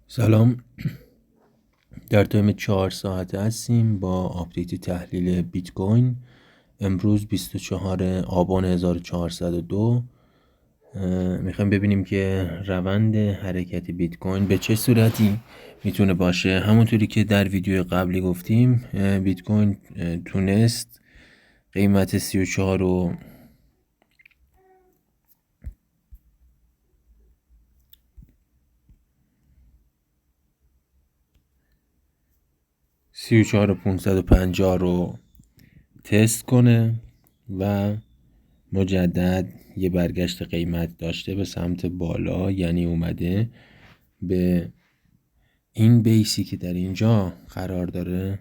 سلام. در تایم 4 ساعته هستیم با آپدیت تحلیل بیت کوین. امروز 24 آبان 1402 میخوایم ببینیم که روند حرکت بیت کوین به چه صورتی میتونه باشه. همونطوری که در ویدیو قبلی گفتیم بیت کوین تونست قیمت 34 رو 34,550 رو تست کنه و مجدد یه برگشت قیمت داشته به سمت بالا، یعنی اومده به این بیسی که در اینجا قرار داره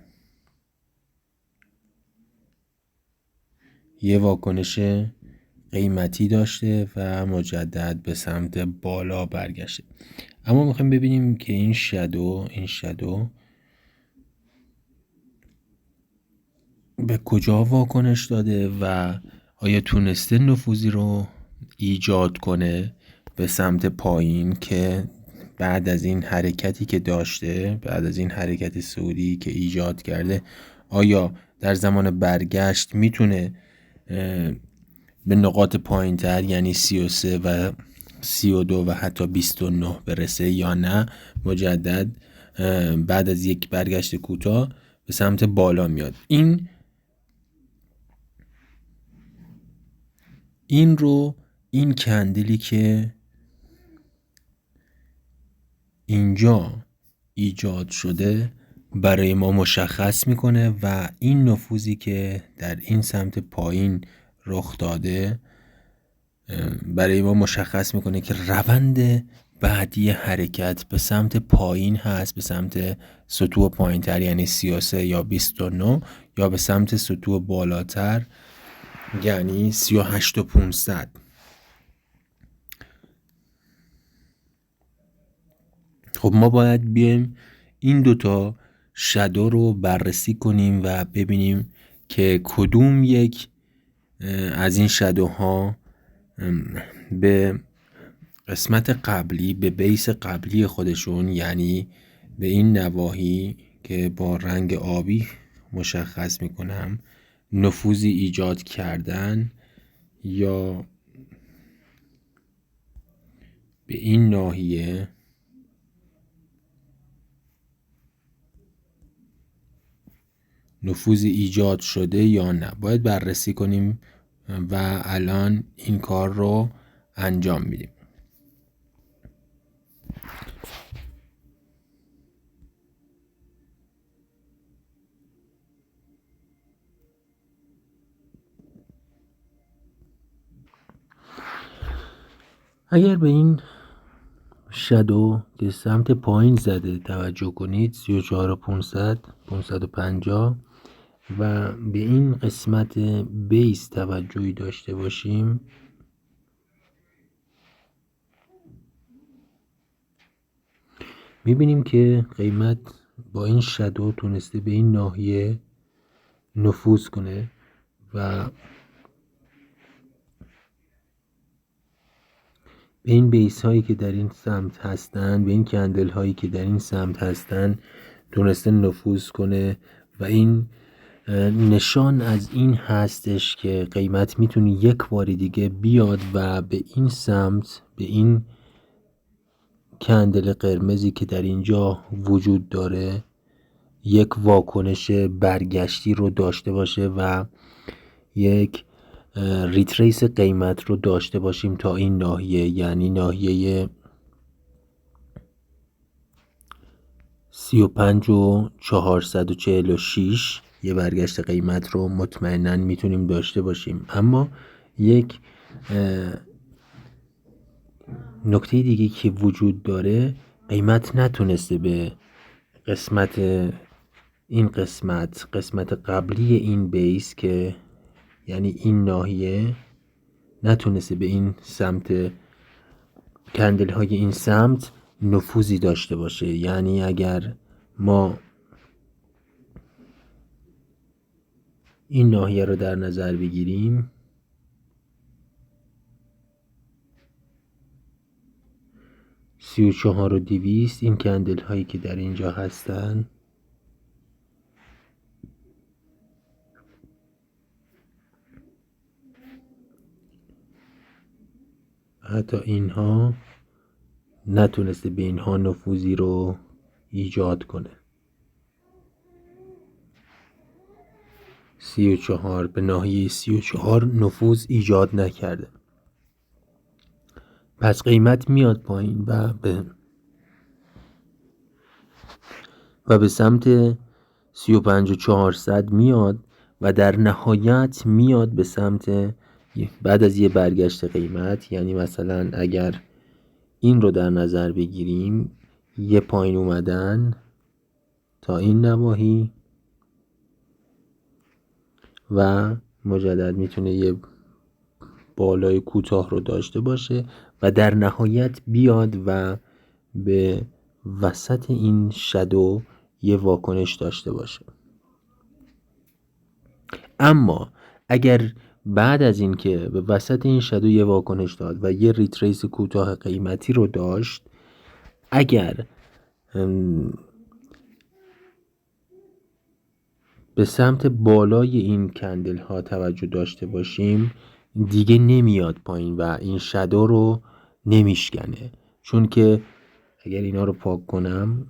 یه واکنش قیمتی داشته و مجدد به سمت بالا برگشته. اما میخوایم ببینیم که این شادو به کجا واکنش داده و آیا تونسته نفوذی رو ایجاد کنه به سمت پایین که بعد از این حرکتی که داشته، بعد از این حرکت صعودی که ایجاد کرده، آیا در زمان برگشت میتونه به نقاط پایین تر یعنی 33 و 32 و حتی 29 برسه یا نه مجدد بعد از یک برگشت کوتاه به سمت بالا میاد. این کندلی که اینجا ایجاد شده برای ما مشخص میکنه و این نفوذی که در این سمت پایین رخ داده برای ما مشخص میکنه که روند بعدی حرکت به سمت پایین هست، به سمت سطوح پایین تر یعنی 33 یا 29 یا به سمت سطوح بالاتر یعنی 38,500. خب ما باید بیایم این دوتا شادو رو بررسی کنیم و ببینیم که کدوم یک از این شادوها به قسمت قبلی، به بیس قبلی خودشون، یعنی به این نواحی که با رنگ آبی مشخص میکنم، نفوذی ایجاد کردن یا به این ناحیه نفوذی ایجاد شده یا نه. باید بررسی کنیم و الان این کار رو انجام میدیم. اگر به این شادو که سمت پایین زده توجه کنید، 34,500 550 و به این قسمت بیس توجهی داشته باشیم، میبینیم که قیمت با این شادو تونسته به این ناحیه نفوذ کنه و به این بیس هایی که در این سمت هستن، به این کندل هایی که در این سمت هستن تونسته نفوذ کنه و این نشان از این هستش که قیمت میتونه یک بار دیگه بیاد و به این سمت، به این کندل قرمزی که در اینجا وجود داره، یک واکنش برگشتی رو داشته باشه و یک ریتریس قیمت رو داشته باشیم تا این ناحیه، یعنی ناحیه 35,446 یه برگشت قیمت رو مطمئناً میتونیم داشته باشیم. اما یک نکته دیگه که وجود داره، قیمت نتونسته به قسمت قبلی این بیس که یعنی این ناحیه، نتونسته به این سمت کندل های این سمت نفوذی داشته باشه. یعنی اگر ما این ناحیه رو در نظر بگیریم، 34,200 این کندل هایی که در اینجا هستن. حتی اینها نتونسته به اینها نفوذی رو ایجاد کنه. 34 به ناحیه 34 نفوذ ایجاد نکرده. پس قیمت میاد پایین و به سمت 35,400 میاد و در نهایت میاد به سمت، بعد از یه برگشت قیمت، یعنی مثلا اگر این رو در نظر بگیریم، یه پایین اومدن تا این نواحی و مجدد میتونه یه بالای کوتاه رو داشته باشه و در نهایت بیاد و به وسط این شادو یه واکنش داشته باشه. اما اگر بعد از این که به وسط این شادو یه واکنش داد و یه ریتریس کوتاه قیمتی رو داشت، اگر به سمت بالای این کندل ها توجه داشته باشیم، دیگه نمیاد پایین و این شادو رو نمیشکنه. چون که اگر اینا رو پاک کنم،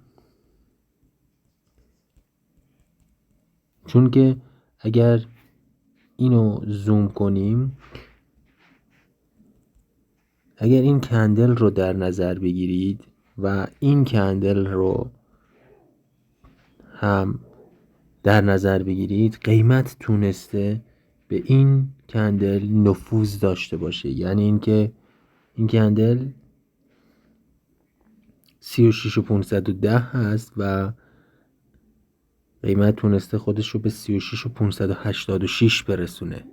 چون که اگر اینو زوم کنیم، اگر این کندل رو در نظر بگیرید و این کندل رو هم در نظر بگیرید، قیمت تونسته به این کندل نفوذ داشته باشه. یعنی اینکه این کندل 36,510 هست و قیمت تونسته خودش رو به 36,586 برسونه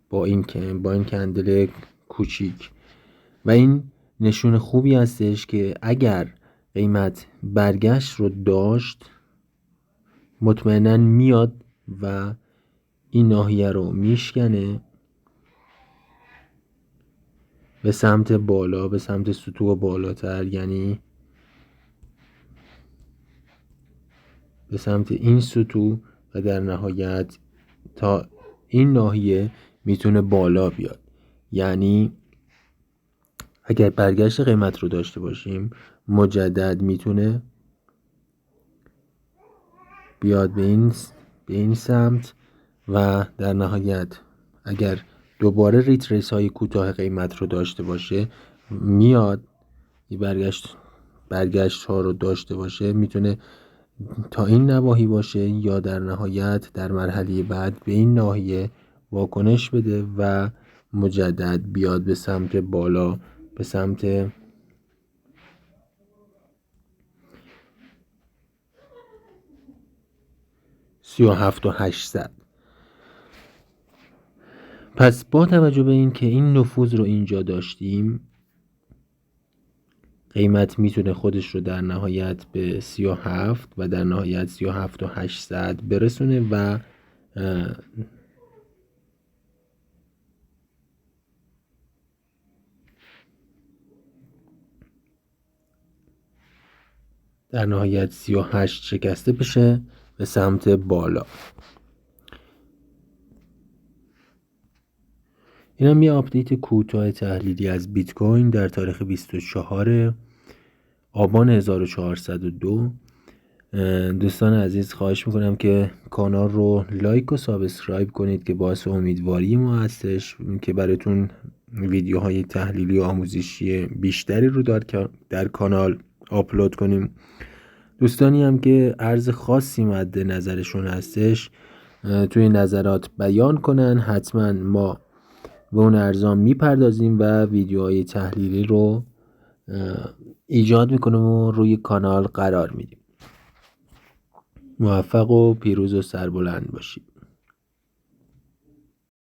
با این کندل کوچیک. و این نشون خوبی هستش که اگر قیمت برگشت رو داشت، مطمئناً میاد و این ناحیه رو میشکنه به سمت بالا، به سمت سطوح بالاتر، یعنی به سمت این سطوح و در نهایت تا این ناحیه میتونه بالا بیاد. یعنی اگر برگشت قیمت رو داشته باشیم، مجدد میتونه بیاد به این سمت و در نهایت اگر دوباره ریتریس های کوتاه قیمت رو داشته باشه، میاد برگشت ها رو داشته باشه، میتونه تا این نواحی باشه یا در نهایت در مرحله بعد به این ناحیه واکنش بده و مجدد بیاد به سمت بالا، به سمت 37,800. پس با توجه به این که این نفوذ رو اینجا داشتیم، قیمت میتونه خودش رو در نهایت به 37 و در نهایت 37,800 برسونه و در نهایت 38 شکسته بشه به سمت بالا. این هم یه آپدیت کوتاه تحلیلی از بیت کوین در تاریخ 24 آبان 1402. دوستان عزیز، خواهش میکنم که کانال رو لایک و سابسکرایب کنید که باعث امیدواری ما هستش که براتون ویدیوهای تحلیلی و آموزشی بیشتری رو در کانال آپلود کنیم. دوستانی هم که عرض خاصی مد نظرشون هستش توی نظرات بیان کنن، حتما ما به اون ارزان میپردازیم و ویدیوهای تحلیلی رو ایجاد میکنیم و روی کانال قرار میدیم. موفق و پیروز و سربلند باشید.